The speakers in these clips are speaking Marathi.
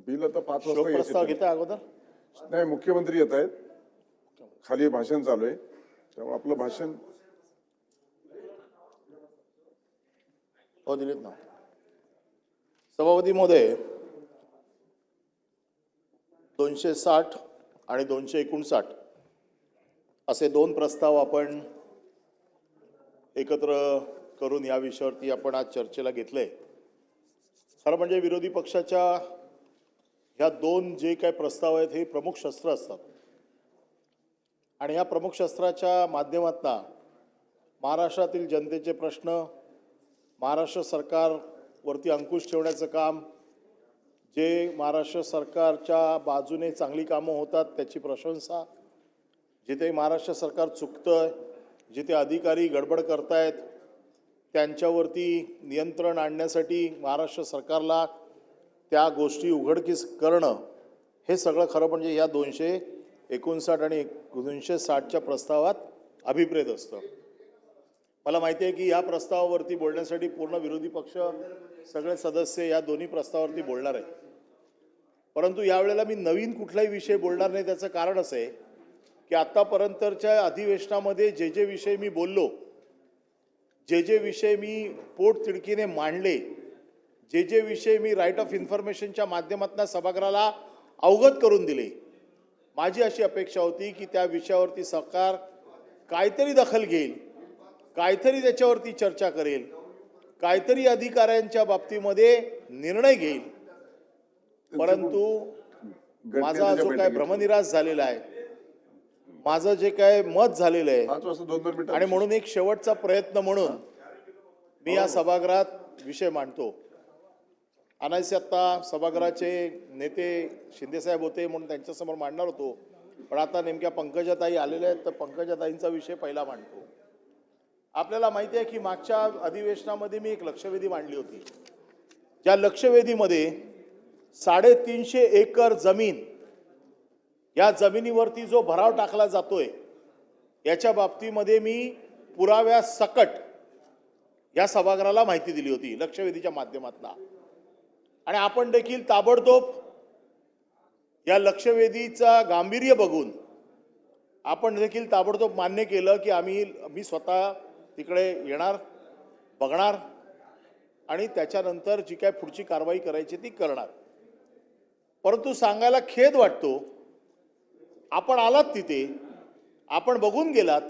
बिल आता 5 वाजता शोक प्रस्ताव यायचे. घेता अगोदर नाही, मुख्यमंत्री येत आहेत, खाली भाषण चालू आहे, त्यामुळे आपलं भाषण हो दिलेत ना. सभापती महोदय, 260 आणि 259 असे दोन प्रस्ताव आपण एकत्र करून या विषयावरती आपण आज चर्चेला घेतले. खरं म्हणजे विरोधी पक्षाच्या ह्या दोन जे काही प्रस्ताव आहेत हे प्रमुख शस्त्र असतात आणि या प्रमुख शस्त्राच्या माध्यमातून महाराष्ट्रातील जनतेचे प्रश्न, महाराष्ट्र सरकारवरती अंकुश ठेवण्याचं काम, जे महाराष्ट्र सरकारच्या बाजूने चांगली कामं होतात त्याची प्रशंसा, जिथे महाराष्ट्र सरकार चुकतंय, जिथे अधिकारी गडबड करतायत त्यांच्यावरती नियंत्रण आणण्यासाठी महाराष्ट्र सरकारला त्या गोष्टी उघडकीस करणं, हे सगळं खरं म्हणजे या 259 आणि 260च्या प्रस्तावात अभिप्रेत असतं. मला माहिती आहे की या प्रस्तावावरती बोलण्यासाठी पूर्ण विरोधी पक्ष सगळे सदस्य या दोन्ही प्रस्तावावरती बोलणार आहेत. परंतु यावेळेला मी नवीन कुठलाही विषय बोलणार नाही. त्याचं कारण असं आहे की आत्तापर्यंतच्या अधिवेशनामध्ये जे जे विषय मी बोललो, जे जे विषय मी पोट तिडकीने मांडले, जे जे विषय मी राईट ऑफ इन्फॉर्मेशनच्या माध्यमातून सभागृहाला अवगत करून दिले, माझी अशी अपेक्षा होती की त्या विषयावरती सरकार काहीतरी दखल घेईल, काहीतरी त्याच्यावरती चर्चा करेल, काहीतरी अधिकाऱ्यांच्या बाबतीमध्ये निर्णय घेईल. परंतु माझा जो काय भ्रमनिरास झालेला आहे, माझं जे काय मत झालेलं आहे 5 वाजता 2-2 मिनिटं आणि म्हणून एक शेवटचा प्रयत्न म्हणून मी या सभागृहात विषय मांडतो. अनायसे आत्ता सभागृहाचे नेते शिंदेसाहेब होते म्हणून त्यांच्यासमोर मांडणार होतो, पण आता नेमक्या पंकजाताई आलेल्या आहेत तर पंकजाताईंचा विषय पहिला मांडतो. आपल्याला माहिती आहे की मागच्या अधिवेशनामध्ये मी एक लक्षवेधी मांडली होती. ज्या लक्षवेधीमध्ये 350 एकर जमीन, या जमिनीवरती जो भराव टाकला जातोय याच्या बाबतीमध्ये मी पुराव्या सकट या सभागृहाला माहिती दिली होती लक्षवेधीच्या माध्यमातून. आणि आपण देखील ताबडतोब या लक्षवेधीचा गांभीर्य बघून आपण देखील ताबडतोब मान्य केलं की मी स्वतः तिकडे येणार, बघणार आणि त्याच्यानंतर जी काय पुढची कारवाई करायची ती करणार. परंतु सांगायला खेद वाटतो, आपण आलात तिथे, आपण बघून गेलात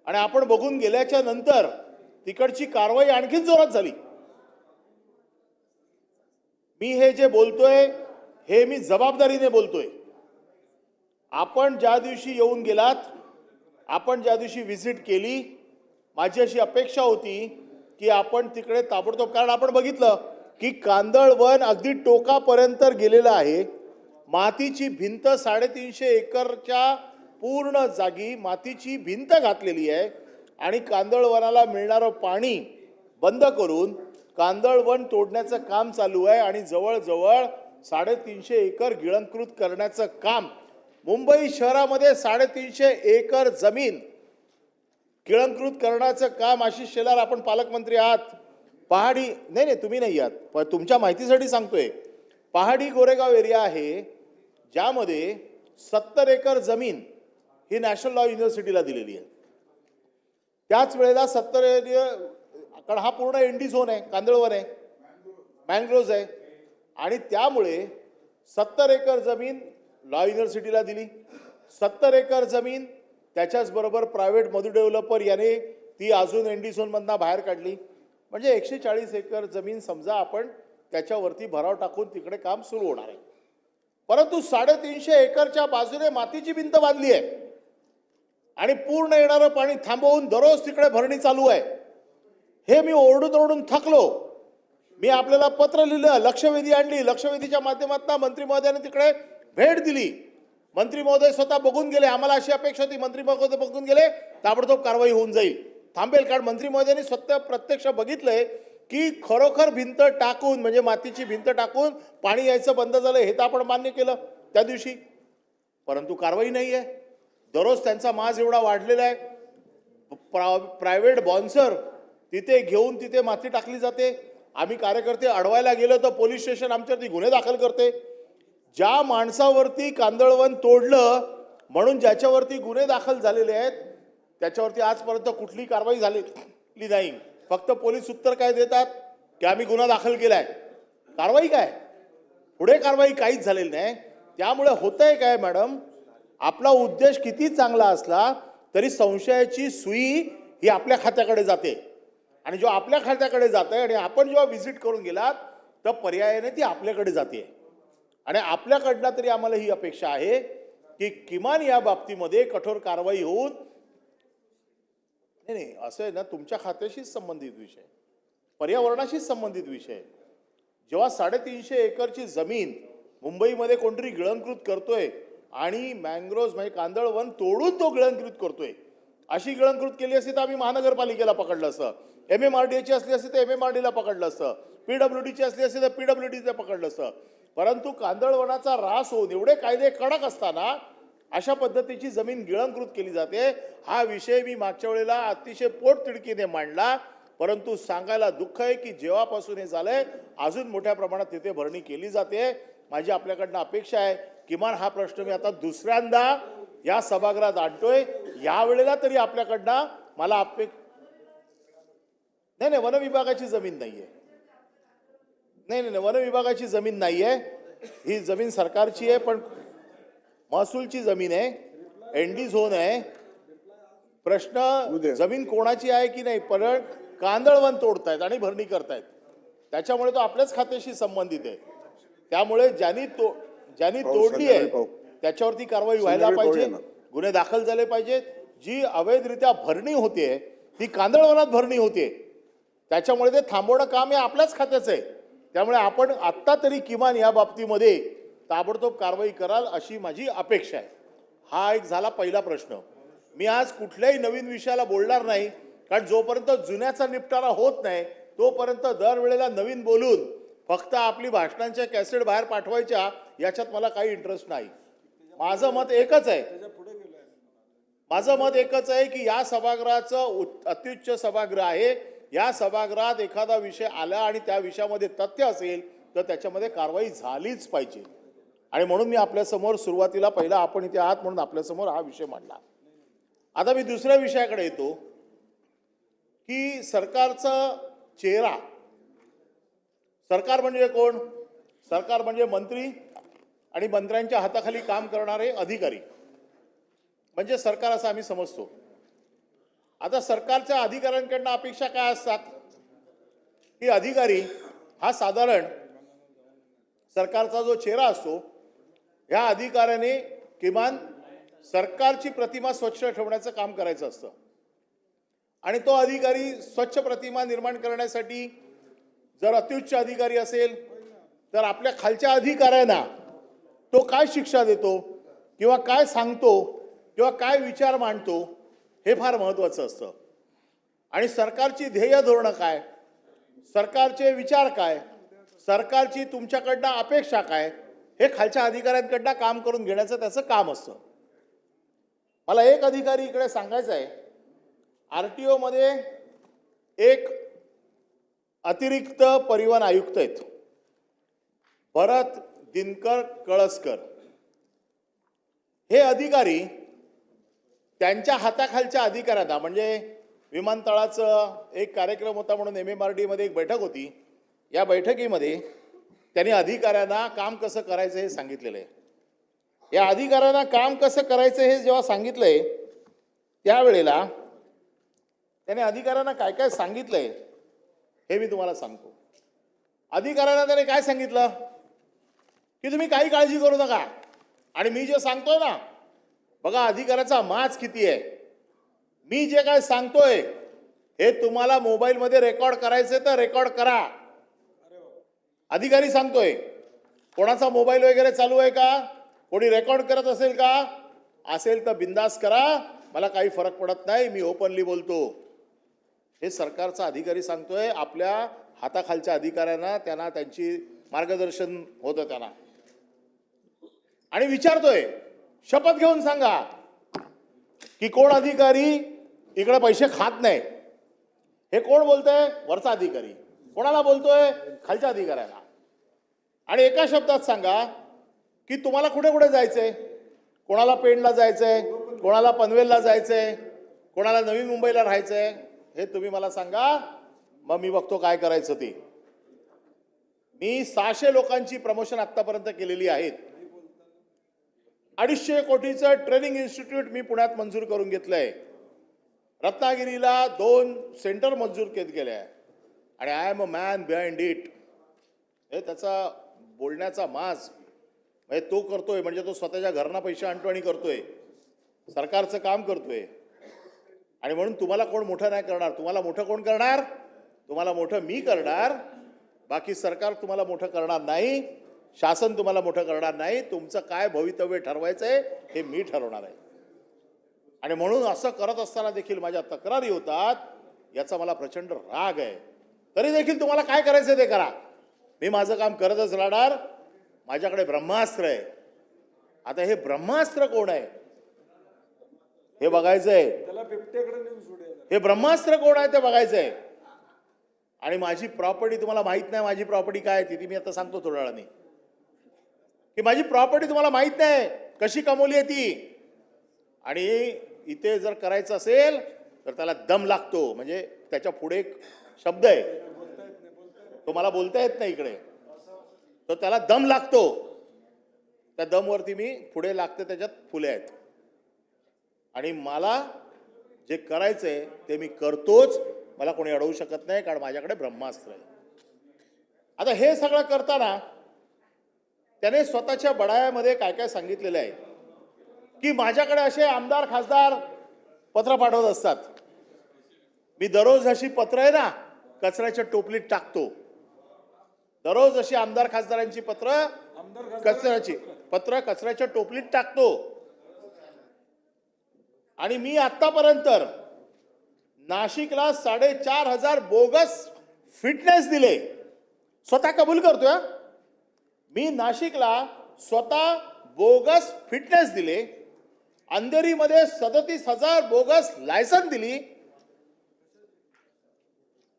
आणि आपण बघून गेल्याच्या नंतर तिकडची कारवाई आणखीन जोरात झाली. मी हे जे बोलतोय हे मी जबाबदारीने बोलतोय. आपण ज्या दिवशी येऊन गेलात, आपण ज्या दिवशी व्हिजिट केली, माझी अशी अपेक्षा होती की आपण तिकडे ताबडतोब, कारण आपण बघितलं की कांदळवन अगदी टोकापर्यंत गेलेलं आहे. मातीची भिंत 350 एकरच्या पूर्ण जागी मातीची भिंत घातलेली आहे आणि कांदळवनाला मिळणारं पाणी बंद करून कांदळवन तोडण्याचं काम चालू आहे आणि जवळजवळ 350 एकर गिळंकृत करण्याचं काम. मुंबई शहरामध्ये 350 एकर जमीन गिळंकृत करण्याचं काम. आशिष शेलार, आपण पालकमंत्री आहात. पहाडी नाही तुम्ही नाही आहात, पण तुमच्या माहितीसाठी सांगतोय, पहाडी गोरेगाव एरिया आहे ज्यामध्ये 70 एकर जमीन ही नॅशनल लॉ युनिव्हर्सिटीला दिलेली आहे. त्याच वेळेला 70 एरिया, कारण हा पूर्ण एनडी झोन आहे, कांदळवन आहे, मँग्रोव्ज आहे आणि त्यामुळे 70 एकर जमीन लॉ युनिव्हर्सिटीला दिली. 70 एकर जमीन त्याच्याच बरोबर प्रायव्हेट मधु डेव्हलपर याने ती अजून एनडी झोनमधनं बाहेर काढली. म्हणजे 140 एकर जमीन समजा आपण त्याच्यावरती भराव टाकून तिकडे काम सुरू होणार आहे. परंतु 350 एकरच्या बाजूने मातीची भिंत बांधली आहे आणि पूर्ण येणारं पाणी थांबवून दररोज तिकडे भरणी चालू आहे. हे मी ओरडून ओरडून थकलो. मी आपल्याला पत्र लिहिलं, लक्षवेधी आणली, लक्षवेधीच्या माध्यमातून मंत्री महोदयाने तिकडे भेट दिली. मंत्री महोदय स्वतः बघून गेले. आम्हाला अशी अपेक्षा होती मंत्री महोदय बघून गेले ताबडतोब कारवाई होऊन जाईल, थांबेल. कारण मंत्री महोदयांनी स्वतः प्रत्यक्ष बघितलंय की खरोखर भिंत टाकून, म्हणजे मातीची भिंत टाकून पाणी यायचं बंद झालं, हे तर आपण मान्य केलं त्या दिवशी. परंतु कारवाई नाही आहे. दररोज त्यांचा माज एवढा वाढलेला आहे. प्रायव्हेट बॉन्सर तिथे घेऊन तिथे माती टाकली जाते. आम्ही कार्यकर्ते अडवायला गेलो तर पोलीस स्टेशन आमच्यावरती गुन्हे दाखल करते. ज्या माणसावरती कांदळवन तोडलं म्हणून ज्याच्यावरती गुन्हे दाखल झालेले आहेत त्याच्यावरती आजपर्यंत कुठली कारवाई झालेली नाही. फक्त पोलीस उत्तर काय देतात की आम्ही गुन्हा दाखल केलाय. कारवाई काय? पुढे कारवाई काहीच झालेली नाही. त्यामुळे होतंय काय मॅडम, आपला उद्देश किती चांगला असला तरी संशयाची सुई ही आपल्या खात्याकडे जाते आणि जो आपल्या खात्याकडे जाते आणि आपण जेव्हा व्हिजिट करून गेलात तर पर्यायाने ती आपल्याकडे जाते. आणि आपल्याकडनं तरी आम्हाला ही अपेक्षा आहे की किमान या बाबतीमध्ये कठोर कारवाई होऊन, नाही असं आहे ना, तुमच्या खात्याशीच संबंधित विषय, पर्यावरणाशीच संबंधित विषय. जेव्हा 350 एकरची जमीन मुंबईमध्ये कोणतरी गिळंकृत करतोय आणि मँग्रोव्ह म्हणजे कांदळवन तोडून तो गिळंकृत करतोय, अशी गिळंकृत केली असती तर आम्ही महानगरपालिकेला पकडलं असतं, MMRDAची असली असती तर MMRDAला पकडलं असतं, PWDची असली असती तर PWDला पकडलं असतं. परंतु कांदळवनाचा ऱ्हास होऊन एवढे कायदे कडक असताना अशा पद्धतीची जमीन गिळंकृत केली जाते. हा विषय मी मागच्या वेळेला अतिशय पोटतिडकीने मांडला, परंतु सांगायला दुःख आहे की जेव्हापासून हे झालंय अजून मोठ्या प्रमाणात तिथे भरणी केली जाते. माझी आपल्याकडनं अपेक्षा आहे किमान हा प्रश्न मी आता दुसऱ्यांदा या सभागृहात आणतोय, यावेळेला तरी आपल्याकडनं मला नाही, वन विभागाची जमीन नाहीये. नाही, वन विभागाची जमीन नाहीये, ही जमीन सरकारची आहे, पण महसूलची जमीन आहे, ND झोन आहे. प्रश्न जमीन कोणाची आहे की नाही, पण कांदळवन तोडतायत आणि भरणी करतायत, त्याच्यामुळे तो आपल्याच खात्याशी संबंधित आहे. त्यामुळे ज्यांनी तोडली आहे त्याच्यावरती कारवाई व्हायला पाहिजे, गुन्हे दाखल झाले पाहिजेत. जी अवैधरित्या भरणी होते ती कांदळवनात भरणी होते, त्याच्यामुळे ते थांबवणं काम हे आपल्याच खात्याचं आहे. त्यामुळे आपण आत्ता तरी किमान या बाबतीमध्ये ताबडतोब कारवाई कराल अशी माझी अपेक्षा आहे. हा एक झाला पहिला प्रश्न. मी आज कुठल्याही नवीन विषयाला बोलणार नाही, कारण जोपर्यंत जुन्याचा निपटारा होत नाही तोपर्यंत दरवेळेला नवीन बोलून फक्त आपली भाषणांच्या कॅसेट बाहेर पाठवायच्या याच्यात मला काही इंटरेस्ट नाही. माझं मत एकच आहे की या सभागृहाचं अत्युच्च सभागृह आहे. या सभागृहात एखादा विषय आला आणि त्या विषयामध्ये तथ्य असेल तर त्याच्यामध्ये कारवाई झालीच पाहिजे. आणि म्हणून मी आपल्यासमोर सुरुवातीला पहिला आपण इथे आहात म्हणून आपल्यासमोर हा विषय मांडला. आता मी दुसऱ्या विषयाकडे येतो की सरकारचा चेहरा. सरकार म्हणजे कोण? सरकार म्हणजे मंत्री आणि मंत्र्यांच्या हाताखाली काम करणारे अधिकारी म्हणजे सरकार असं आम्ही समजतो. आता सरकारच्या अधिकाऱ्यांकडनं अपेक्षा काय असतात की अधिकारी हा साधारण सरकारचा जो चेहरा असतो, ह्या अधिकाऱ्याने किमान सरकारची प्रतिमा स्वच्छ ठेवण्याचं काम करायचं असतं. आणि तो अधिकारी स्वच्छ प्रतिमा निर्माण करण्यासाठी जर अत्युच्च अधिकारी असेल तर आपल्या खालच्या अधिकाऱ्यांना तो काय शिक्षा देतो किंवा काय सांगतो किंवा काय विचार मांडतो हे फार महत्त्वाचं असतं. आणि सरकारची ध्येय धोरणं काय, सरकारचे विचार काय, सरकारची तुमच्याकडनं अपेक्षा काय, हे खालच्या अधिकाऱ्यांकडनं काम करून घेण्याचं त्याचं काम असतं. मला एक अधिकारी इकडे सांगायचं आहे, RTO मध्ये एक अतिरिक्त परिवहन आयुक्त आहेत, भरत दिनकर कळसकर. हे अधिकारी त्यांच्या हाताखालच्या अधिकाऱ्यांना, म्हणजे विमानतळाचं एक कार्यक्रम होता म्हणून MMRD मध्ये एक बैठक होती, या बैठकीमध्ये त्यांनी अधिकाऱ्यांना काम कसं करायचं हे सांगितलेलं आहे. या अधिकाऱ्यांना काम कसं करायचं हे जेव्हा सांगितलंय त्यावेळेला त्याने अधिकाऱ्यांना काय काय सांगितलंय हे मी तुम्हाला सांगतो. अधिकाऱ्यांना त्याने काय सांगितलं की तुम्ही काही काळजी करू नका, आणि मी जे सांगतोय ना, बघा अधिकाऱ्याचा माज किती आहे. मी जे काय सांगतोय हे तुम्हाला मोबाईलमध्ये रेकॉर्ड करायचे तर रेकॉर्ड करा. अधिकारी सांगतोय, कोणाचा मोबाईल वगैरे चालू आहे का, कोणी रेकॉर्ड करत असेल का, असेल तर बिंदास करा, मला काही फरक पडत नाही, मी ओपनली बोलतो. हे सरकारचा अधिकारी सांगतोय आपल्या हाताखालच्या अधिकाऱ्यांना, त्यांना त्यांची मार्गदर्शन होतं त्यांना, आणि विचारतोय शपथ घेऊन सांगा की कोण अधिकारी इकडे पैसे खात नाही. हे कोण बोलतोय? वरचा अधिकारी. कोणाला बोलतोय? खालच्या अधिकाऱ्याला. आणि एका शब्दात सांगा की तुम्हाला कुठे कुठे जायचंय, कोणाला पेणला जायचंय, कोणाला पनवेलला जायचंय, कोणाला नवी मुंबईला राहायचंय, हे तुम्ही मला सांगा, मग मी बघतो काय करायचं ते. मी 600 लोकांची प्रमोशन आतापर्यंत केलेली आहेत. 250 कोटीचं ट्रेनिंग इन्स्टिट्यूट मी पुण्यात मंजूर करून घेतलंय. रत्नागिरीला 2 सेंटर मंजूर केले आहे. आणि I am a man behind it. हे त्याचा बोलण्याचा माज म्हणजे तो करतोय, म्हणजे तो स्वतःच्या घरांना पैसे आणतो आणि करतोय, सरकारचं काम करतोय. आणि म्हणून तुम्हाला कोण मोठं नाही करणार. तुम्हाला मोठं कोण करणार? तुम्हाला मोठं मी करणार. बाकी सरकार तुम्हाला मोठं करणार नाही, शासन तुम्हाला मोठं करणार नाही. तुमचं काय भवितव्य ठरवायचंय हे मी ठरवणार आहे. आणि म्हणून असं करत असताना देखील माझ्या तक्रारी होतात, याचा मला प्रचंड राग आहे. तरी देखील तुम्हाला काय करायचं ते करा. मी माझं काम करतच राहणार. माझ्याकडे ब्रह्मास्त्र आहे. आता हे ब्रह्मास्त्र कोण आहे हे बघायचंय. हे ब्रह्मास्त्र कोण आहे ते बघायचंय. आणि माझी प्रॉपर्टी तुम्हाला माहित नाही. माझी प्रॉपर्टी काय ती मी आता सांगतो थोड्या वेळाने. की माझी प्रॉपर्टी तुम्हाला माहित नाही कशी कमवली आहे ती. आणि इथे जर करायचं असेल तर त्याला दम लागतो. म्हणजे त्याच्या पुढे एक शब्द आहे, तो मला बोलता येत नाही इकडे, तर त्याला दम लागतो. त्या दमवरती मी पुढे लागते, त्याच्यात फुले आहेत. आणि मला जे करायचंय ते मी करतोच. मला कोणी अडवू शकत नाही, कारण माझ्याकडे ब्रह्मास्त्र आहे. आता हे सगळं करताना त्याने स्वतःच्या बडायामध्ये काय काय सांगितलेलं आहे की माझ्याकडे असे आमदार खासदार पत्र पाठवत असतात. मी दररोज अशी पत्र आहे ना कचऱ्याच्या टोपलीत टाकतो. दररोज अशी आमदार खासदारांची पत्र कचऱ्याच्या टोपलीत टाकतो. आणि मी आतापर्यंत नाशिकला 4,500 बोगस फिटनेस दिले. स्वतः कबूल करतोय. मी नाशिकला स्वतः बोगस फिटनेस दिले. अंधेरीमध्ये 37,000 बोगस लायसन दिली.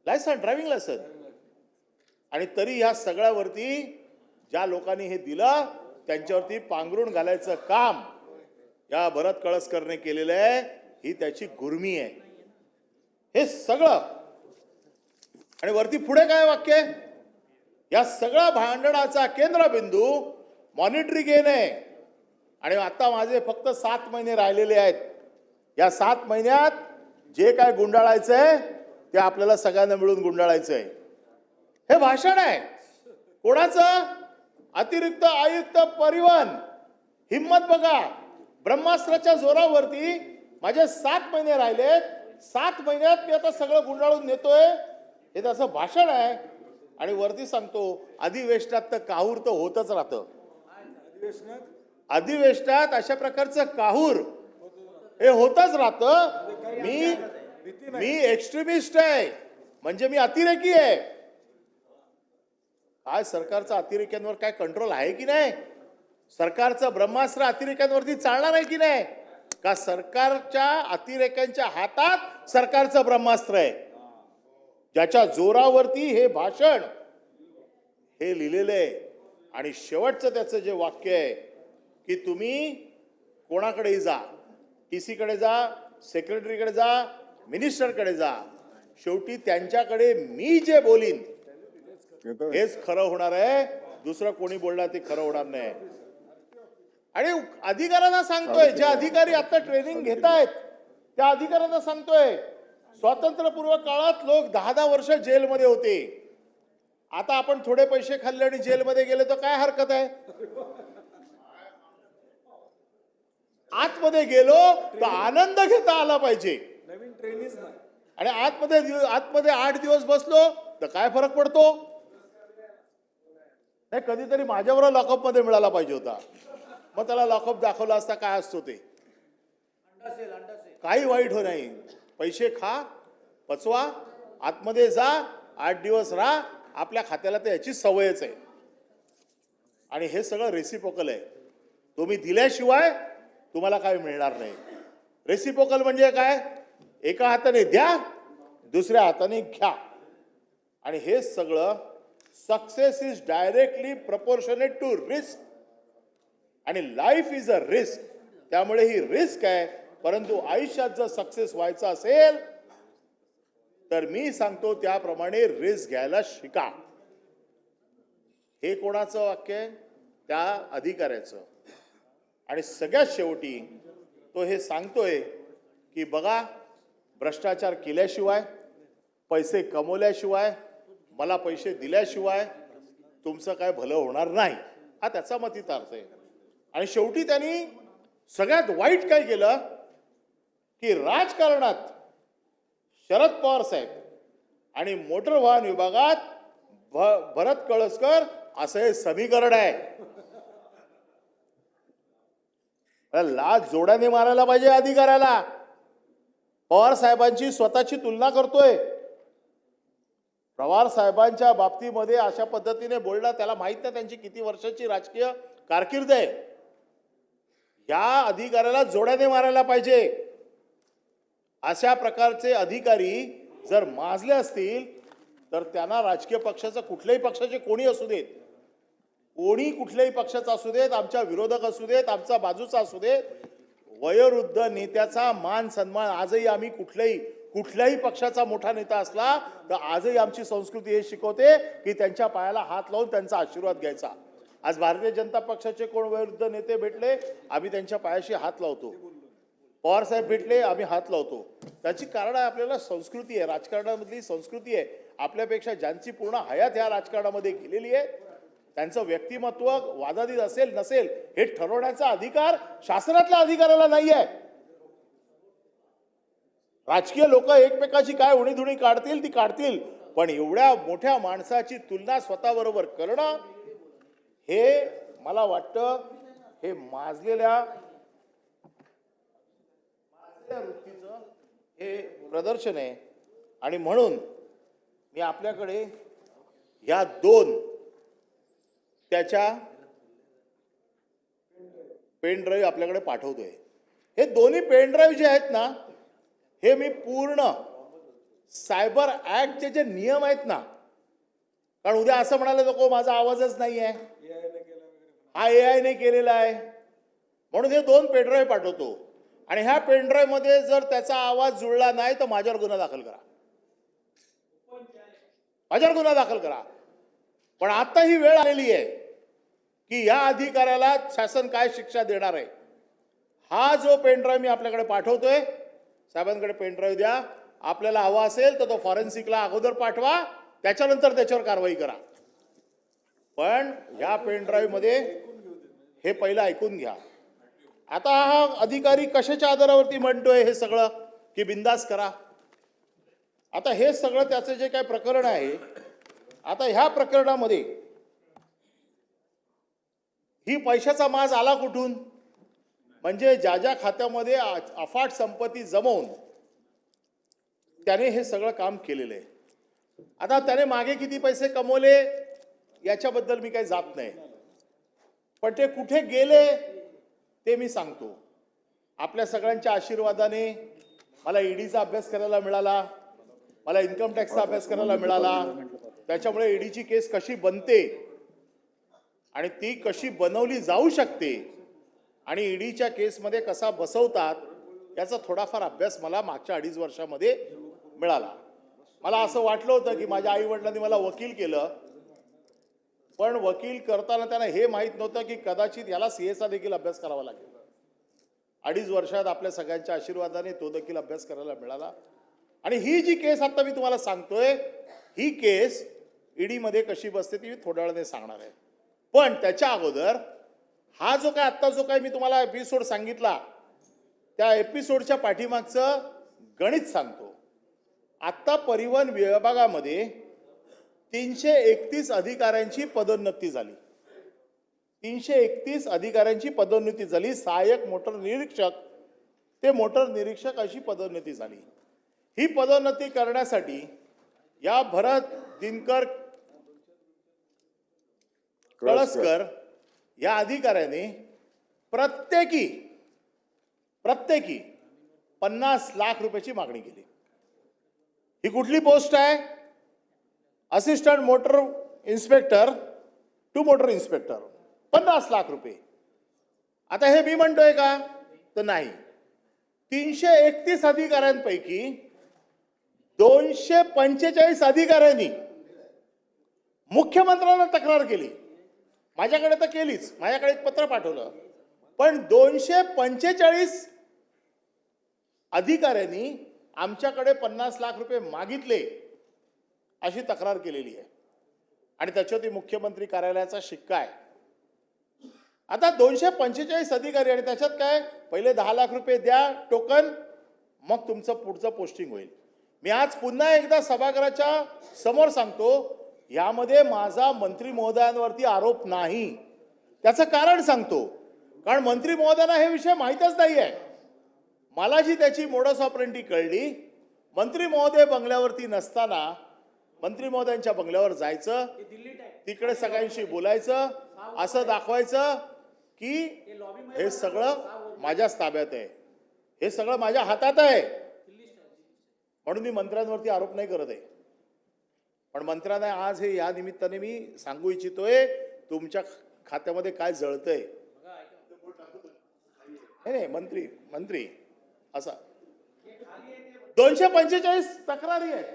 Driving license. आणि तरी ह्या सगळ्यावरती ज्या लोकांनी हे दिलं त्यांच्यावरती पांघरुण घालायचं काम या भरत कळसकरने केलेलं आहे. ही त्याची गुर्मी आहे. हे सगळं. आणि वरती पुढे काय वाक्य? या सगळ्या भांडणाचा केंद्रबिंदू मॉनिटरी गेन आहे. आणि आता माझे फक्त 7 महिने राहिलेले आहेत. या 7 महिन्यात जे काय गुंडाळायचंय ते आपल्याला सगळ्यांना मिळून गुंडाळायचंय. हे भाषण आहे कोणाचं? अतिरिक्त आयुक्त परिवहन. हिम्मत बघा. ब्रह्मास्त्राच्या जोरावरती माझे 7 महिने राहिलेत. 7 महिन्यात मी आता सगळं गुंडाळून नेतोय. हे त्याचं भाषण आहे. आणि वरती सांगतो अधिवेशनात तर काहूर तर होतच राहतं. अधिवेशनात अशा प्रकारचं काहूर हे होतच राहतं. मी एक्स्ट्रीमिस्ट आहे, म्हणजे मी अतिरेकी आहे. काय सरकारचा अतिरेक्यांवर काय कंट्रोल आहे की नाही? सरकारचं ब्रह्मास्त्र अतिरेक्यांवरती चालणार आहे की नाही? का सरकारच्या अतिरेक्यांच्या हातात सरकारचं ब्रह्मास्त्र आहे, ज्याच्या जोरावरती हे भाषण हे लिहिलेलं आहे. आणि शेवटचं त्याचं जे वाक्य आहे की तुम्ही कोणाकडे जा, TC कडे जा, सेक्रेटरीकडे जा, मिनिस्टरकडे जा, शेवटी त्यांच्याकडे मी जे बोलीन हेच खरं होणार आहे. दुसरं कोणी बोलणार ते खरं होणार नाही. आणि अधिकाऱ्यांना सांगतोय, जे अधिकारी आता ट्रेनिंग घेत आहेत त्या अधिकाऱ्यांना सांगतोय, स्वातंत्र्यपूर्व काळात लोक 10-10 वर्ष जेलमध्ये होते. आता आपण थोडे पैसे खाल्ले आणि जेलमध्ये गेले तर काय हरकत आहे? आतमध्ये गेलो तर आनंद घेता आला पाहिजे. नवीन ट्रेनिंग आणि आतमध्ये 8 दिवस बसलो तर काय फरक पडतो? नाही, कधीतरी माझ्यावर लॉकअप मध्ये मिळाला पाहिजे होता. मग त्याला लॉकअप दाखवला असता काय असतो ते. काही वाईट हो नाही. पैसे खा, पचवा, आतमध्ये जा, 8 दिवस राहा. आपल्या खात्याला तर याची सवयच आहे. आणि हे सगळं रेसिप्रोकल आहे. तुम्ही दिल्याशिवाय तुम्हाला काय मिळणार नाही. रेसिप्रोकल म्हणजे काय? एका हाताने द्या, दुसऱ्या हाताने घ्या. आणि हे सगळं success is directly proportionate to risk. आणि लाईफ इज अ रिस्क. त्यामुळे ही रिस्क आहे. परंतु आयुष्यात जर सक्सेस व्हायचं असेल तर मी सांगतो त्याप्रमाणे रिस्क घ्यायला शिका. हे कोणाचं वाक्य आहे? त्या अधिकाऱ्याचं. आणि सगळ्यात शेवटी तो हे सांगतोय की बघा, भ्रष्टाचार केल्याशिवाय, पैसे कमवल्याशिवाय, मला पैसे दिल्याशिवाय तुमचं काय भलं होणार नाही, हा त्याचा मतितार्थ आहे. आणि शेवटी त्यांनी सगळ्यात वाईट काय केलं की राजकारणात शरद पवार साहेब आणि मोटर वाहन विभागात भरत कळसकर असं हे समीकरण आहे. लाज जोड्याने मारायला पाहिजे अधिकाऱ्याला. पवार साहेबांची स्वतःची तुलना करतोय. पवार साहेबांच्या बाबतीमध्ये अशा पद्धतीने बोलला, त्याला माहित नाही त्यांची किती वर्षाची राजकीय कारकीर्द आहे. या अधिकाऱ्याला जोड्याने मारायला पाहिजे. अशा प्रकारचे अधिकारी जर माजले असतील तर त्यांना राजकीय पक्षाचं, कुठल्याही पक्षाचे कोणी असू देत, कोणी कुठल्याही पक्षाचा असू देत, आमच्या विरोधक असू देत, आमचा बाजूचा असू देत, वयोवृद्ध नेत्याचा मान सन्मान आजही आम्ही कुठल्याही पक्षाचा मोठा नेता असला तर आजही आमची संस्कृती हे शिकवते की त्यांच्या पायाला हात लावून त्यांचा आशीर्वाद घ्यायचा. आज भारतीय जनता पक्षाचे कोण वयोवृद्ध नेते भेटले, आम्ही त्यांच्या पायाशी हात लावतो. पवार साहेब भेटले, आम्ही हात लावतो. त्याची कारण आपल्याला संस्कृती आहे, राजकारणामधली संस्कृती आहे. आपल्यापेक्षा ज्यांची पूर्ण हयात ह्या राजकारणामध्ये गेलेली आहे, त्यांचं व्यक्तिमत्व वादातीत असेल नसेल हे ठरवण्याचा अधिकार शासनातल्या अधिकाऱ्याला नाही आहे. राजकीय लोक एकमेकाची काय उणीधुणी काढतील ती काढतील, पण एवढ्या मोठ्या माणसाची तुलना स्वतःबरोबर करणं हे मला वाटतं हे माजलेल्या वृत्तीचं हे प्रदर्शन आहे. आणि म्हणून मी आपल्याकडे या दोन त्याच्या पेन ड्राईव्ह आपल्याकडे पाठवतोय. हे दोन्ही पेन ड्राईव्ह जे आहेत ना, हे मी पूर्ण सायबर ऍक्टचे जे नियम आहेत ना, कारण उद्या असं म्हणाले नको माझा आवाजच नाही आहे, हा AI ने केलेला आहे, म्हणून हे दोन पेन ड्राईव्ह पाठवतो. आणि ह्या पेन ड्राईव्ह मध्ये जर त्याचा आवाज जुळला नाही तर माझ्यावर गुन्हा दाखल करा, माझ्यावर गुन्हा दाखल करा. पण आता ही वेळ आलेली आहे की या अधिकाऱ्याला शासन काय शिक्षा देणार आहे. हा जो पेन ड्राईव्ह मी आपल्याकडे पाठवतोय, साहेबांकडे पेन ड्राईव्ह द्या. आपल्याला हवा असेल तर तो फॉरेन्सिकला अगोदर पाठवा, त्याच्यानंतर त्याच्यावर कारवाई करा. पण या पेन ड्राईव्ह मध्ये हे पहिलं ऐकून घ्या. आता हा अधिकारी कशाच्या आधारावरती म्हणतोय हे सगळं की बिंदास करा. आता हे सगळं त्याचं जे काय प्रकरण आहे, आता ह्या प्रकरणामध्ये ही पैशाचा माज आला कुठून, म्हणजे ज्या ज्या खात्यामध्ये अफाट संपत्ती जमवून त्याने हे सगळं काम केलेलं आहे. आता त्याने मागे किती पैसे कमवले याच्याबद्दल मी काही जात नाही, पण ते कुठे गेले ते मी सांगतो. आपल्या सगळ्यांच्या आशीर्वादाने मला ईडीचा अभ्यास करायला मिळाला, मला इन्कम टॅक्सचा अभ्यास करायला मिळाला. त्याच्यामुळे ईडीची केस कशी बनते आणि ती कशी बनवली जाऊ शकते आणि ईडीच्या केसमध्ये कसा बसवतात याचा थोडाफार अभ्यास मला मागच्या 2.5 वर्षामध्ये मिळाला. मला असं वाटलं होतं की माझ्या आई वडिलांनी मला वकील केलं, पण वकील करताना त्यांना हे माहीत नव्हतं की कदाचित याला सीएचा देखील अभ्यास करावा लागेल. 2.5 वर्षात आपल्या सगळ्यांच्या आशीर्वादाने तो देखील अभ्यास करायला मिळाला. आणि ही जी केस आता मी तुम्हाला सांगतोय, ही केस ईडी मध्ये कशी बसते ती थोड्या वेळाने सांगणार आहे. पण त्याच्या अगोदर हा जो काय आत्ता जो काय मी तुम्हाला एपिसोड सांगितला, त्या एपिसोडच्या पाठीमागचं गणित सांगतो. आत्ता परिवहन विभागामध्ये 331 अधिकाऱ्यांची पदोन्नती झाली. 331 अधिकाऱ्यांची पदोन्नती झाली. सहाय्यक मोटर निरीक्षक ते मोटर निरीक्षक अशी पदोन्नती झाली. ही पदोन्नती करण्यासाठी या भरत दिनकर कळसकर या अधिकाऱ्याने प्रत्येकी 50 लाख रुपयाची मागणी केली. ही कुठली पोस्ट आहे? Assistant motor inspector to motor inspector, 50 lakh रुपये. आता हे मी म्हणतोय का? तर नाही. 331 अधिकाऱ्यांपैकी 245 अधिकाऱ्यांनी मुख्यमंत्र्यांना तक्रार केली. माझ्याकडे तर केलीच, माझ्याकडे एक पत्र पाठवलं. पण 245 अधिकाऱ्यांनी आमच्याकडे 50 लाख रुपये मागितले अशी तक्रार केलेली आहे आणि त्याच्यावरती मुख्यमंत्री कार्यालयाचा शिक्का आहे. आता 245 अधिकारी आणि त्याच्यात काय, पहिले 10 लाख रुपये द्या टोकन, मग तुमचं पुढचं पोस्टिंग होईल. मी आज पुन्हा एकदा सभागृहाच्या समोर सांगतो, यामध्ये माझा मंत्री महोदयांवरती आरोप नाही. त्याचं कारण सांगतो, कारण मंत्री महोदयांना हे विषय माहीतच नाही आहे. मला जी त्याची मोडस ऑपरेंडी कळली, मंत्री महोदय बंगल्यावरती नसताना मंत्री महोदयांच्या बंगल्यावर जायचं, तिकडे सगळ्यांशी बोलायचं, असं दाखवायचं की हे सगळं माझ्याच ताब्यात आहे, हे सगळं माझ्या हातात आहे. म्हणून मी मंत्र्यांवरती आरोप नाही करत आहे. पण मंत्र्यांना आज हे या निमित्ताने मी सांगू इच्छितोय, तुमच्या खात्यामध्ये काय जळतंय. नाही मंत्री असा 245 तक्रारी आहेत.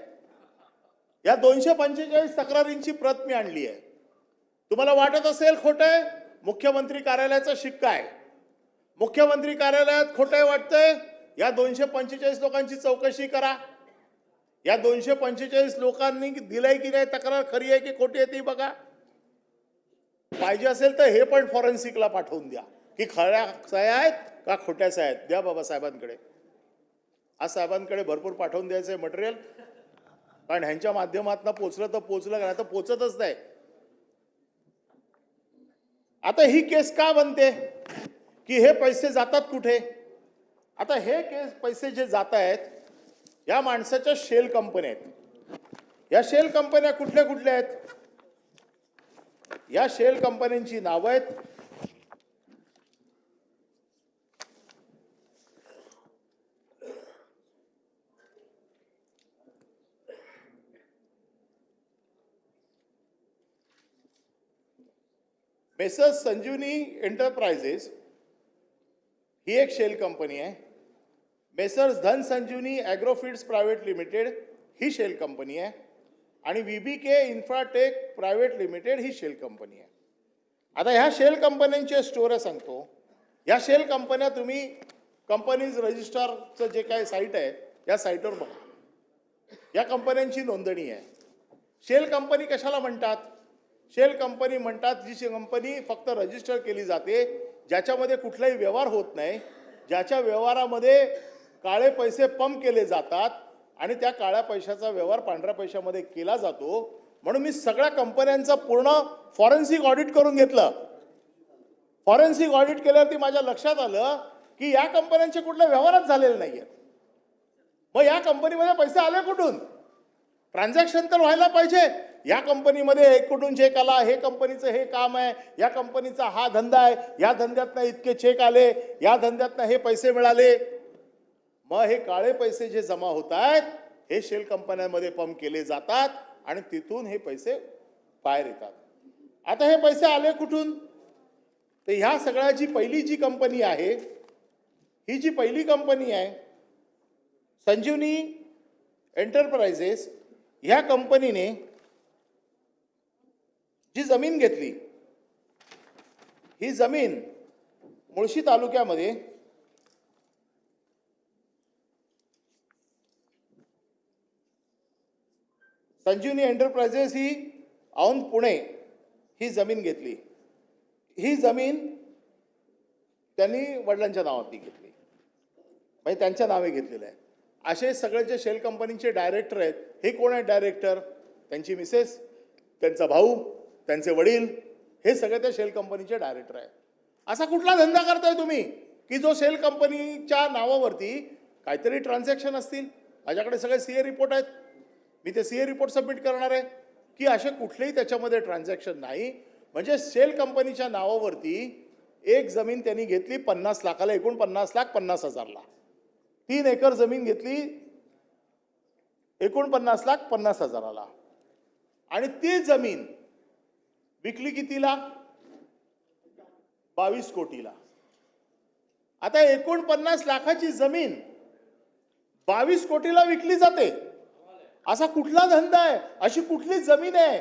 या 245 तक्रारींची प्रत मी आणली आहे. तुम्हाला वाटत असेल खोटंय, मुख्यमंत्री कार्यालयाचा शिक्का आहे. मुख्यमंत्री कार्यालयात खोटंय वाटतंय, या 245 लोकांची चौकशी करा. या 245 लोकांनी दिलंय की नाही तक्रार, खरी आहे की खोटी आहे ती बघा. पाहिजे असेल तर हे पण फॉरेन्सिकला पाठवून द्या की खऱ्या सह्या आहेत का खोट्या सह्या आहेत. द्या बाबा साहेबांकडे. आज साहेबांकडे भरपूर पाठवून द्यायचं आहे मटेरियल, कारण ह्यांच्या माध्यमातून पोचलं तर पोचलं, नाही तर पोचतच नाही. आता ही केस का बनते की हे पैसे जातात कुठे? आता हे केस पैसे जे जात आहेत या माणसाच्या शेल कंपन्या आहेत. या शेल कंपन्या कुठल्या कुठल्या आहेत? या शेल कंपन्यांची नावं आहेत मेसर्स संजीवनी एंटरप्राइजेस, ही एक शेल कंपनी आहे. मेसर्स धन संजीवनी ॲग्रोफीड्स प्रायव्हेट लिमिटेड ही शेल कंपनी आहे आणि VBK इन्फ्राटेक प्रायव्हेट लिमिटेड ही शेल कंपनी आहे. आता ह्या शेल कंपन्यांच्या स्टोऱ्या सांगतो. ह्या शेल कंपन्या तुम्ही कंपनीज रजिस्टरचं जे काय साईट आहे या साईटवर बघा. या कंपन्यांची नोंदणी आहे. शेल कंपनी कशाला म्हणतात? शेल कंपनी म्हणतात जी कंपनी फक्त रजिस्टर केली जाते, ज्याच्यामध्ये कुठलाही व्यवहार होत नाही, ज्याच्या व्यवहारामध्ये काळे पैसे पंप केले जातात आणि त्या काळ्या पैशाचा व्यवहार पांढऱ्या पैशामध्ये केला जातो. म्हणून मी सगळ्या कंपन्यांचं पूर्ण फॉरेन्सिक ऑडिट करून घेतलं. फॉरेन्सिक ऑडिट केल्यावरती माझ्या लक्षात आलं की या कंपन्यांचे कुठले व्यवहारच झालेले नाहीयेत. मग या कंपनीमध्ये पैसे आले कुठून? ट्रान्झॅक्शन तर व्हायला पाहिजे. या कंपनीमध्ये कुठून चेक आला, हे कंपनीचं हे काम आहे, या कंपनीचा हा धंदा आहे, या धंद्यातनं इतके चेक आले, या धंद्यातनं हे पैसे मिळाले. मग हे काळे पैसे जे जमा होत आहेत हे शेल कंपन्यांमध्ये पंप केले जातात आणि तिथून हे पैसे बाहेर येतात. आता हे पैसे आले कुठून? तर ह्या सगळ्याची पहिली जी कंपनी आहे, ही जी पहिली कंपनी आहे संजीवनी एंटरप्राइजेस, ह्या कंपनीने जी जमीन घेतली, ही जमीन मुळशी तालुक्यामध्ये संजीवनी एंटरप्राइजेस ही औंध पुणे ही जमीन घेतली. ही जमीन त्यांनी वडिलांच्या नावावरती घेतली, म्हणजे त्यांच्या नावे घेतलेलं आहे. असे सगळे जे शेल कंपनीचे डायरेक्टर आहेत, हे कोण आहेत डायरेक्टर? त्यांची मिसेस, त्यांचा भाऊ, त्यांचे वडील, हे सगळे त्या शेल कंपनीचे डायरेक्टर आहेत. असा कुठला धंदा करताय तुम्ही की जो शेल कंपनीच्या नावावरती काहीतरी ट्रान्झॅक्शन असतील? माझ्याकडे सगळे CA रिपोर्ट आहेत, मी ते CA रिपोर्ट सबमिट करणार आहे की असे कुठलेही त्याच्यामध्ये ट्रान्झॅक्शन नाही. म्हणजे शेल कंपनीच्या नावावरती एक जमीन त्यांनी घेतली 50 लाखाला, एकूण 50,50,000ला. 3 एकर जमीन घेतली एकूण 50,50,000ला आणि ती जमीन विकली कितीला? 22 कोटीला. आता 49 लाखाची जमीन 22 कोटीला विकली जाते. असा कुठला धंदा आहे, अशी कुठली जमीन आहे?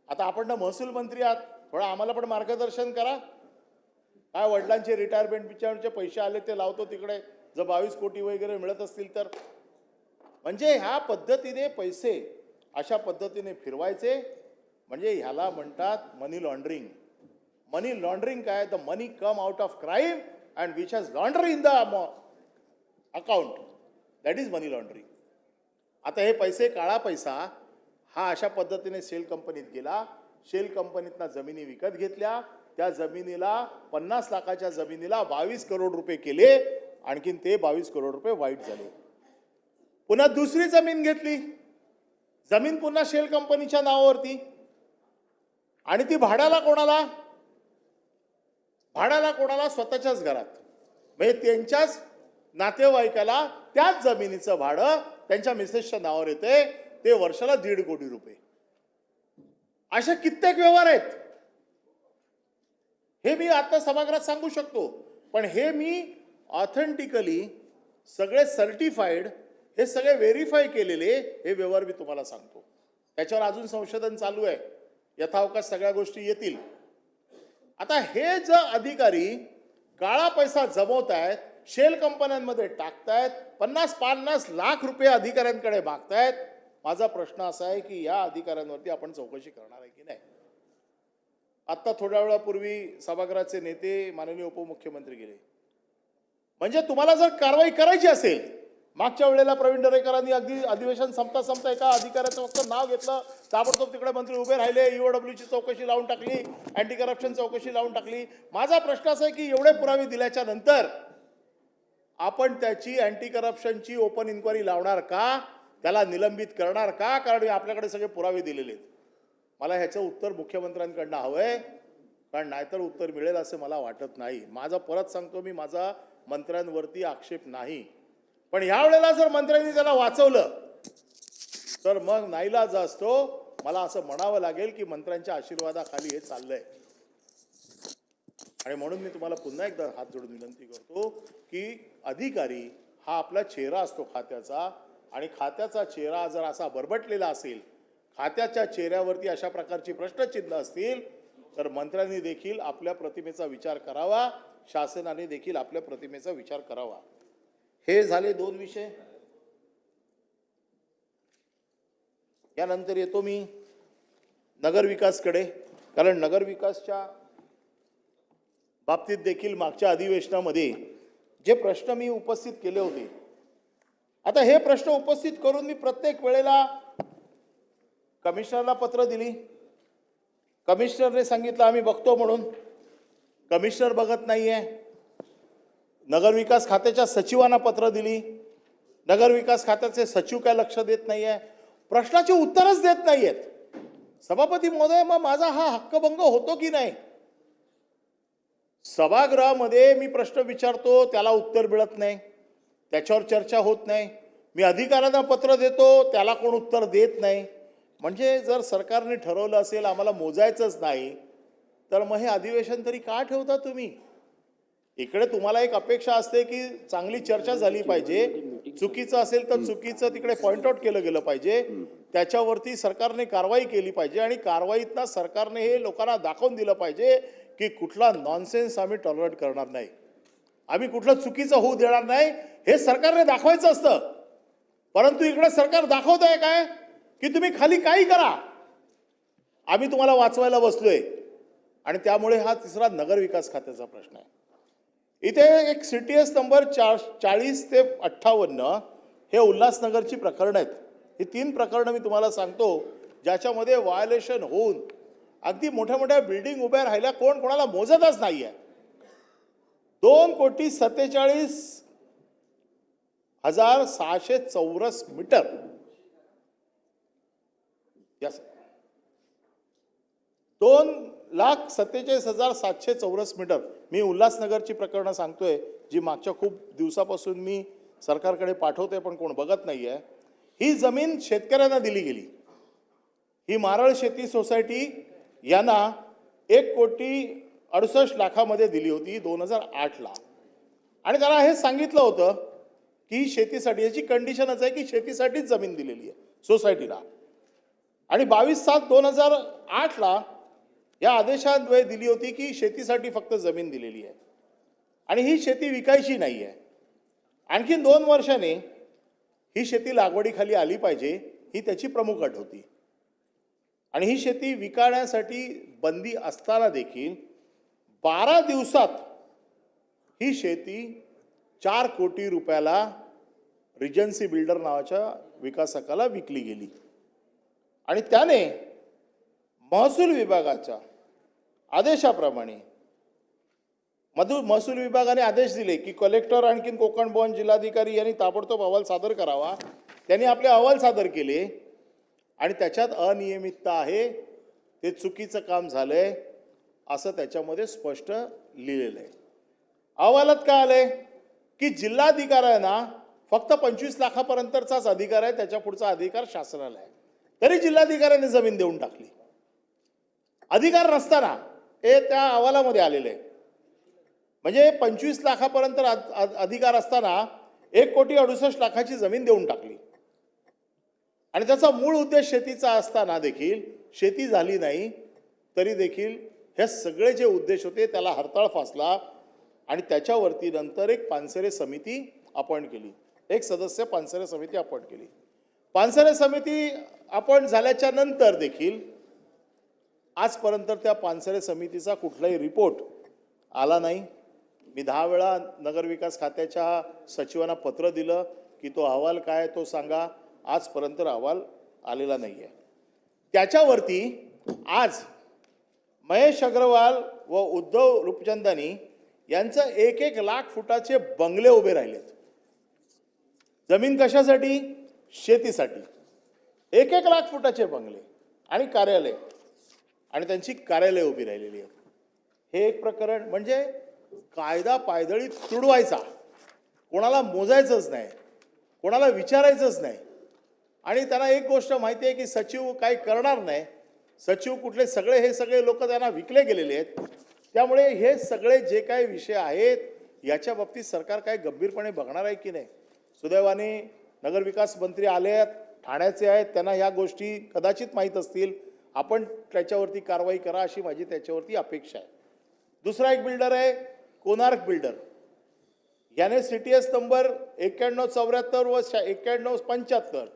आता आपण ना महसूल मंत्री आहात, थोडं आम्हाला पण मार्गदर्शन करा. काय वडिलांचे रिटायरमेंट बिचारचे पैसे आले ते लावतो तिकडे, जर 22 कोटी वगैरे मिळत असतील तर. म्हणजे ह्या पद्धतीने पैसे अशा पद्धतीने फिरवायचे, म्हणजे ह्याला म्हणतात मनी लॉन्ड्रिंग. मनी लॉन्ड्रिंग काय? The money come out of crime and which has लॉन्डर in the account, that is money laundering. आता हे पैसे, काळा पैसा हा अशा पद्धतीने शेल कंपनीत गेला. शेल कंपनीतनं जमिनी विकत घेतल्या. त्या जमिनीला 50 लाखाच्या जमिनीला 22 करोड रुपये केले. आणखीन ते 22 करोड रुपये वाईट झाले. पुन्हा दुसरी जमीन घेतली, जमीन पुन्हा शेल कंपनीच्या नावावरती, आणि ती भाड्याला कोणाला? भाड्याला कोणाला? स्वतःच्याच घरात. म्हणजे त्यांच्याच नातेवाईकाला त्याच जमिनीचं भाडं त्यांच्या मिसेसच्या नावावर येते. ते वर्षाला 1.5 कोटी रुपये. अशा कित्येक व्यवहार आहेत. हे मी आता सभागृहात सांगू शकतो, पण हे मी ऑथेंटिकली सगळे सर्टिफाईड, हे सगळे व्हेरीफाय केलेले हे व्यवहार मी तुम्हाला सांगतो. त्याच्यावर अजून संशोधन चालू आहे, यथावकाश सगळ्या गोष्टी येतील. आता हे जर अधिकारी काळा पैसा जमवत आहेत, शेल कंपन्यांमध्ये टाकतायत, 50 लाख रुपये अधिकाऱ्यांकडे मागतायत, माझा प्रश्न असा आहे की या अधिकाऱ्यांवरती आपण चौकशी करणार आहे की नाही? आता थोड्या वेळापूर्वी सभागृहाचे नेते माननीय उपमुख्यमंत्री गेले. म्हणजे तुम्हाला जर कारवाई करायची असेल, मागच्या वेळेला प्रवीण दरेकरांनी अगदी अधिवेशन संपता संपता एका अधिकाऱ्याचं फक्त नाव घेतलं, ताबडतोब तिकडे मंत्री उभे राहिले, ईओडब्ल्यूची चौकशी लावून टाकली, अँटी करप्शन चौकशी लावून टाकली. माझा प्रश्न असा आहे की एवढे पुरावे दिल्याच्या नंतर आपण त्याची अँटी करप्शनची ओपन इन्क्वायरी लावणार का? त्याला निलंबित करणार का? कारण आपल्याकडे सगळे पुरावे दिलेले आहेत. मला ह्याचं उत्तर मुख्यमंत्र्यांकडनं हवंय, कारण नाहीतर उत्तर मिळेल असं मला वाटत नाही. माझा परत सांगतो, मी माझा मंत्र्यांवरती आक्षेप नाही, पण ह्या वेळेला जर मंत्र्यांनी त्याला वाचवलं तर मग नाईलाज असतो. मला असं म्हणावं लागेल की मंत्र्यांच्या आशीर्वादाखाली हे चाललंय. आणि म्हणून मी तुम्हाला पुन्हा एकदा हात जोडून विनंती करतो की अधिकारी हा आपला चेहरा असतो खात्याचा, आणि खात्याचा चेहरा जर असा बरबटलेला असेल, खात्याच्या चेहऱ्यावरती अशा प्रकारची प्रश्नचिन्ह असतील, तर मंत्र्यांनी देखील आपल्या प्रतिमेचा विचार करावा, शासनाने देखील आपल्या प्रतिमेचा विचार करावा. हे झाले 2 विषय. यानंतर येतो मी नगरविकासकडे, कारण नगरविकासच्या बाबतीत देखील मागच्या अधिवेशनामध्ये जे प्रश्न मी उपस्थित केले होते, आता हे प्रश्न उपस्थित करून मी प्रत्येक वेळेला कमिशनरला पत्र दिली. कमिशनरने सांगितलं आम्ही बघतो म्हणून. कमिशनर बघत नाहीये. नगरविकास खात्याच्या सचिवांना पत्र दिली. नगरविकास खात्याचे सचिव काय लक्ष देत नाहीये, प्रश्नाची उत्तरच देत नाहीयेत. सभापती महोदय, मग माझा हा हक्कभंग होतो की नाही? सभागृहामध्ये मी प्रश्न विचारतो, त्याला उत्तर मिळत नाही, त्याच्यावर चर्चा होत नाही. मी अधिकाऱ्यांना पत्र देतो, त्याला कोण उत्तर देत नाही. म्हणजे जर सरकारने ठरवलं असेल आम्हाला मोजायचंच नाही, तर मग हे अधिवेशन तरी का ठेवता तुम्ही? इकडे तुम्हाला एक अपेक्षा असते की चांगली चर्चा झाली पाहिजे, चुकीचं असेल तर चुकीचं तिकडे पॉइंट आउट केलं गेलं पाहिजे, त्याच्यावरती सरकारने कारवाई केली पाहिजे, आणि कारवाईतनं सरकारने हे लोकांना दाखवून दिलं पाहिजे की कुठला नॉनसेन्स आम्ही टॉलरेट करणार नाही, आम्ही कुठलं चुकीचं होऊ देणार नाही, हे सरकारने दाखवायचं असतं. परंतु इकडे सरकार दाखवत आहे काय की तुम्ही खाली काही करा, आम्ही तुम्हाला वाचवायला बसलोय. आणि त्यामुळे हा तिसरा नगरविकास खात्याचा प्रश्न आहे. इथे एक CTS नंबर 40 ते 58 हे उल्हासनगरची प्रकरणं आहेत. ही 3 प्रकरणं मी तुम्हाला सांगतो ज्याच्यामध्ये व्हायोलेशन होऊन अगदी मोठ्या मोठ्या बिल्डिंग उभ्या राहिल्या, कोण कोणाला मोजतच नाहीये. 2,47,600 चौरस मीटर, 2,47,700 चौरस मीटर. मी उल्हासनगरची प्रकरणं सांगतोय जी मागच्या खूप दिवसापासून मी सरकारकडे पाठवते पण कोण बघत नाहीये. ही जमीन शेतकऱ्यांना दिली गेली. ही मारळ शेती सोसायटी यांना 1,68,00,000 दिली होती 2008ला. आणि त्याला हे सांगितलं होतं की शेतीसाठी, याची कंडिशनच आहे की शेतीसाठीच जमीन दिलेली आहे सोसायटीला. आणि 22/7/2008 या आदेशाद्वये दिली होती की शेतीसाठी फक्त जमीन दिलेली आहे आणि ही शेती विकायची नाही आहे. आणखी 2 वर्षाने ही शेती लागवडीखाली आली पाहिजे, ही त्याची प्रमुख अट होती. आणि ही शेती विकण्यासाठी बंदी असताना देखील 12 दिवसात ही शेती 4 कोटी रुपयाला रिजन्सी बिल्डर नावाच्या विकासकाला विकली गेली. आणि त्याने महसूल विभागाच्या आदेशाप्रमाणे महसूल विभागाने आदेश दिले की कलेक्टर आणखीन कोकण भवन जिल्हाधिकारी यांनी ताबडतोब अहवाल सादर करावा. त्यांनी आपले अहवाल सादर केले आणि त्याच्यात अनियमितता आहे, ते चुकीचं काम झालंय असं त्याच्यामध्ये स्पष्ट लिहिलेलं आहे. अहवालात काय आलंय की जिल्हाधिकाऱ्यांना फक्त 25 लाखापर्यंतचाच अधिकार आहे, त्याच्या पुढचा अधिकार शासनाला आहे. तरी जिल्हाधिकाऱ्यांनी जमीन देऊन टाकली. अधिकार नसताना हे त्या अहवालामध्ये आलेलं आहे. म्हणजे 25 लाखापर्यंत अधिकार असताना 1,68,00,000 जमीन देऊन टाकली. आणि त्याचा मूळ उद्देश शेतीचा असताना देखील शेती झाली नाही, तरी देखील हे सगळे जे उद्देश होते त्याला हरताळ फासला. आणि त्याच्यावरती नंतर एक पानसरे समिती अपॉइंट केली, एक सदस्य पानसरे समिती अपॉइंट केली. पानसरे समिती अपॉइंट झाल्याच्या नंतर देखील आजपर्यंत त्या पानसरे समितीचा कुठलाही रिपोर्ट आला नाही. मी 10 वेळा नगरविकास खात्याच्या सचिवांना पत्र दिलं की तो अहवाल काय तो सांगा. आजपर्यंत अहवाल आलेला नाही आहे. त्याच्यावरती आज महेश अग्रवाल व उद्धव रूपचंदानी यांचं 1-1 लाख फुटाचे बंगले उभे राहिलेत. जमीन कशासाठी? शेतीसाठी. 1-1 लाख फुटाचे बंगले आणि कार्यालय, आणि त्यांची कार्यालय उभी राहिलेली आहेत. हे एक प्रकरण. म्हणजे कायदा पायदळी तुडवायचा, कोणाला मोजायचंच नाही, कोणाला विचारायचंच नाही. आणि त्यांना एक गोष्ट माहिती आहे की सचिव काही करणार नाही. सचिव कुठले हे सगळे लोक त्यांना विकले गेलेले आहेत. त्यामुळे हे सगळे जे काही विषय आहेत याच्या बाबतीत सरकार काय गंभीरपणे बघणार आहे की नाही. सुदैवाने नगरविकास मंत्री आले आहेत, ठाण्याचे आहेत, त्यांना ह्या गोष्टी कदाचित माहीत असतील. आपण त्याच्यावरती कारवाई करा अशी माझी त्याच्यावरती अपेक्षा आहे. दुसरा एक बिल्डर आहे कोणार्क बिल्डर. याने CTS नंबर 9174 व 9175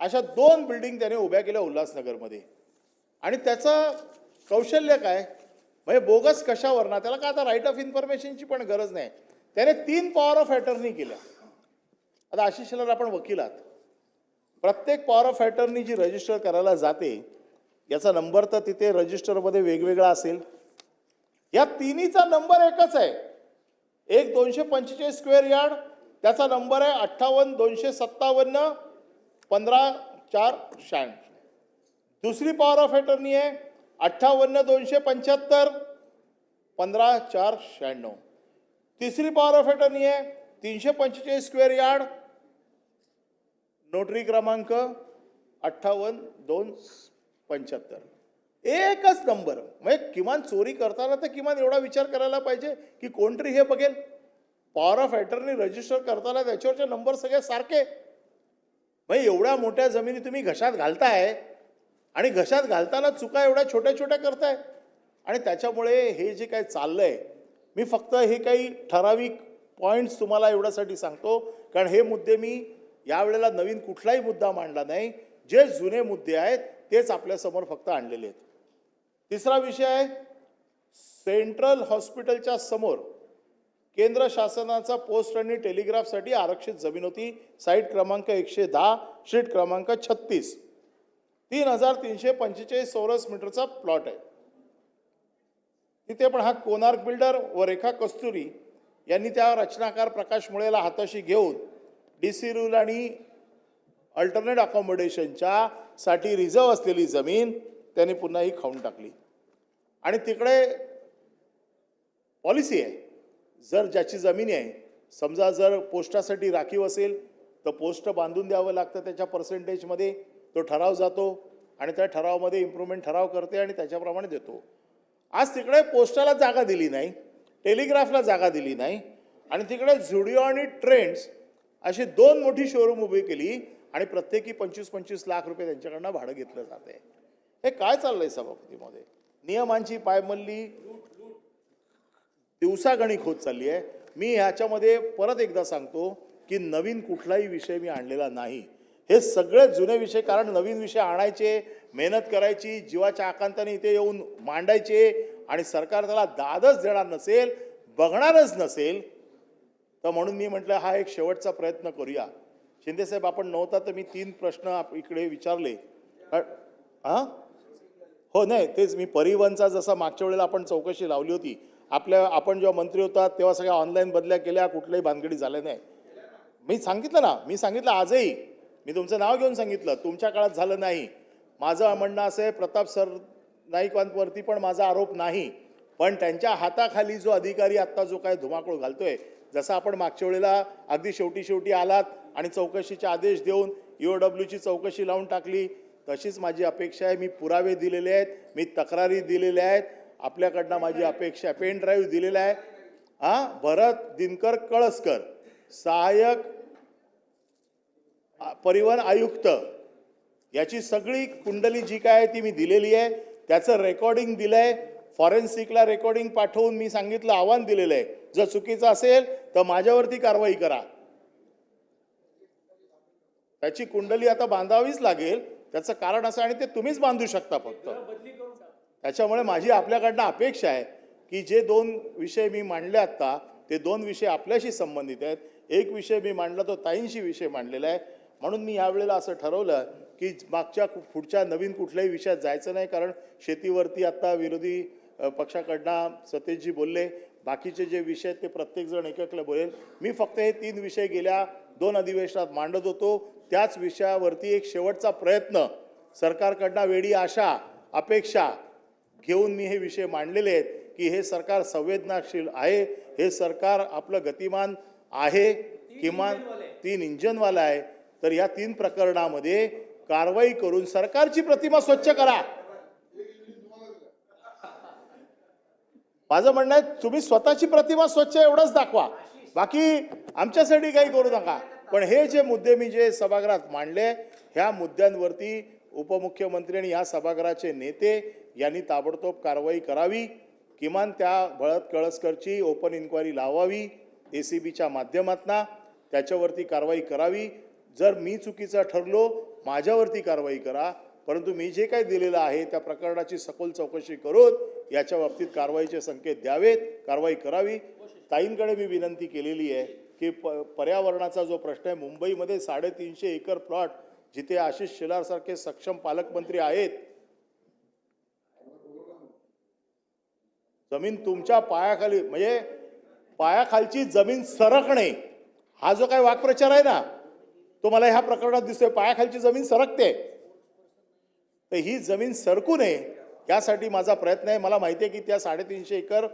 अशा 2 बिल्डिंग त्याने उभ्या केल्या उल्हासनगरमध्ये. आणि त्याचं कौशल्य काय, म्हणजे बोगस कशावर ना, त्याला का आता राईट ऑफ इन्फॉर्मेशनची पण गरज नाही. त्याने 3 पॉवर ऑफ अटर्नी केल्या. आता आशिष शेलार आपण वकील आहात, प्रत्येक पॉवर ऑफ अटर्नी जी रजिस्टर करायला जाते याचा नंबर तर तिथे रजिस्टरमध्ये वेगवेगळा असेल. या तिन्हीचा नंबर एकच आहे. एक 245 स्क्वेअर यार्ड, त्याचा नंबर आहे 58-257 15-496. दुसरी पॉवर ऑफ अटर्नी आहे 58-275 15-496. तिसरी पॉवर ऑफ अटर्नी आहे 345 स्क्वेअर यार्ड, नोटरी क्रमांक 58-275. एकच नंबर. म्हणजे किमान चोरी करताना तर किमान एवढा विचार करायला पाहिजे की कोणतरी हे बघेल. पॉवर ऑफ अटर्नी रजिस्टर करताना त्याच्यावरचे नंबर सगळे सारखे. म्हणजे एवढ्या मोठ्या जमिनी तुम्ही घशात घालताय आणि घशात घालताना चुका एवढ्या छोट्या छोट्या करताय. आणि त्याच्यामुळे हे जे काही चाललंय, मी फक्त हे काही ठराविक पॉईंट्स तुम्हाला एवढ्यासाठी सांगतो कारण हे मुद्दे मी यावेळेला नवीन कुठलाही मुद्दा मांडला नाही. जे जुने मुद्दे आहेत तेच आपल्यासमोर फक्त आणलेले आहेत. तिसरा विषय आहे सेंट्रल हॉस्पिटलच्या समोर केंद्र शासनाचा पोस्ट आणि टेलिग्राफसाठी आरक्षित जमीन होती. साईट क्रमांक 110, शीट क्रमांक 36, 3345 चौरस मीटरचा प्लॉट आहे. तिथे पण हा कोणार्क बिल्डर व रेखा कस्तुरी यांनी त्या रचनाकार प्रकाश मुळेला हाताशी घेऊन DC रूल आणि अल्टरनेट अकॉमोडेशनच्या साठी रिझर्व असलेली जमीन त्यांनी पुन्हा ही खाऊन टाकली. आणि तिकडे पॉलिसी आहे, जर ज्याची जमीन आहे, समजा जर पोस्टासाठी राखीव असेल तर पोस्ट बांधून द्यावं लागतं, त्याच्या पर्सेंटेजमध्ये तो ठराव जातो आणि त्या ठरावामध्ये इम्प्रूव्हमेंट ठराव करते आणि त्याच्याप्रमाणे देतो. आज तिकडे पोस्टाला जागा दिली नाही, टेलिग्राफला जागा दिली नाही आणि तिकडे झुडिओ आणि ट्रेंड्स अशी 2 मोठी शोरूम उभी केली आणि प्रत्येकी 25-25 लाख रुपये त्यांच्याकडनं भाडं घेतलं जाते. हे काय चाललंय सभापतीमध्ये? नियमांची पायमल्ली दिवसागणिक होत चालली आहे. मी ह्याच्यामध्ये परत एकदा सांगतो की नवीन कुठलाही विषय मी आणलेला नाही. हे सगळे जुने विषय, कारण नवीन विषय आणायचे, मेहनत करायची, जीवाच्या आकांताने इथे येऊन मांडायचे आणि सरकार त्याला दादच देणार नसेल, बघणारच नसेल, तर म्हणून मी म्हटलं हा एक शेवटचा प्रयत्न करूया. शिंदेसाहेब आपण नव्हता तर मी 3 प्रश्न इकडे विचारले. हां हो नाही तेच मी परिवहनचा जसा मागच्या वेळेला आपण चौकशी लावली होती, आपण जेव्हा मंत्री होता तेव्हा सगळ्या ऑनलाईन बदल्या केल्या, कुठल्याही भानगडी झाल्या नाही. मी सांगितलं आजही मी तुमचं नाव घेऊन सांगितलं, तुमच्या काळात झालं नाही. माझं म्हणणं असं आहे, प्रताप सरनाईकांवरती पण माझा आरोप नाही, पण त्यांच्या हाताखाली जो अधिकारी आत्ता जो काय धुमाकूळ घालतोय, जसं आपण मागच्या वेळेला अगदी शेवटी आलात आणि चौकशीचे आदेश देऊन EOWची चौकशी लावून टाकली, तशीच माझी अपेक्षा आहे. मी पुरावे दिलेले आहेत, मी तक्रारी दिलेल्या आहेत, आपल्याकडनं माझी अपेक्षा आहे. पेन ड्राईव्ह दिलेला आहे. भरत दिनकर कळसकर सहाय्यक परिवहन आयुक्त याची सगळी कुंडली जी काय आहे ती मी दिलेली आहे. त्याचं रेकॉर्डिंग दिलंय, फॉरेन्सिकला रेकॉर्डिंग पाठवून मी सांगितलं, आव्हान दिलेलं आहे, जर चुकीचं असेल तर माझ्यावरती कारवाई करा. त्याची कुंडली आता बांधावीच लागेल. त्याचं कारण असं, आणि ते तुम्हीच बांधू शकता फक्त. त्याच्यामुळे माझी आपल्याकडनं अपेक्षा आहे की जे 2 विषय मी मांडले आत्ता, ते 2 विषय आपल्याशी संबंधित आहेत. एक विषय मी मांडला तो ताईंशी विषय मांडलेला आहे. म्हणून मी यावेळेला असं ठरवलं की पुढच्या नवीन कुठल्याही विषयात जायचं नाही, कारण शेतीवरती आता विरोधी पक्षाकडनं सतेजजी बोलले, बाकीचे जे विषय आहेत ते प्रत्येकजण एककला बोलेल. मी फक्त हे 3 विषय गेल्या 2 अधिवेशनात मांडत होतो. त्याच विषयावरती एक शेवटचा प्रयत्न, सरकारकडनं वेळी आशा अपेक्षा घेऊन मी हे विषय मांडलेले आहेत की हे सरकार संवेदनशील आहे, हे सरकार आपलं गतिमान आहे, किमान 3 इंजनवाला आहे. तर या 3 प्रकरणामध्ये कारवाई करून सरकारची प्रतिमा स्वच्छ करा. माझं म्हणणं आहे, तुम्ही स्वतःची प्रतिमा स्वच्छ एवढंच दाखवा, बाकी आमच्यासाठी काही करू नका. पण हे जे मुद्दे मी जे सभागृहात मांडले, ह्या मुद्द्यांवरती उपमुख्यमंत्री आणि या सभागृहाचे नेते यांनी ताबडतोब कारवाई करावी. किमान त्या भरत कळसकरची ओपन इन्क्वायरी लावावी ACBच्या माध्यमातून, त्याच्यावरती कारवाई करावी. जर मी चुकीचा ठरलो, माझ्यावरती कारवाई करा, परंतु मी जे काही दिलेलं आहे त्या प्रकरणाची सखोल चौकशी करून याच्या बाबतीत कारवाईचे संकेत द्यावेत, कारवाई करावी. ताईंकडे मी विनंती केलेली आहे की पर्यावरणाचा जो प्रश्न आहे, मुंबईमध्ये 350 एकर प्लॉट जिथे आशिष शेलारसारखे सक्षम पालकमंत्री आहेत, जमीन तुमच्या पायाखाली, म्हणजे पायाखालची जमीन सरकणे, हा जो काही वाक्प्रचार आहे ना, तो मला ह्या प्रकरणात दिसतोय. पायाखालची जमीन सरकते, तर ही जमीन सरकू नये यासाठी माझा प्रयत्न आहे. मला माहिती आहे की त्या 350 एकर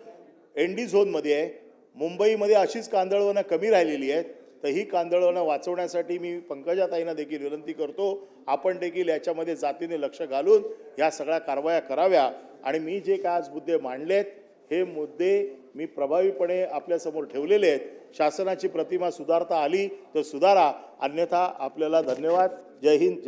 ND झोनमध्ये आहे. मुंबईमध्ये अशीच कांदळवनं कमी राहिलेली आहेत, तर ही कांदळवनं वाचवण्यासाठी मी पंकजाताईंना देखील विनंती करतो, आपण देखील याच्यामध्ये जातीने लक्ष घालून या सगळ्या कारवाया कराव्या. आणि मी जे काय आज मुद्दे मांडलेत, हे मुद्दे मी प्रभावीपणे आपल्यासमोर ठेवलेले आहेत. शासनाची प्रतिमा सुधारता आली तर सुधारा, अन्यथा आपल्याला धन्यवाद. जय हिंद, जय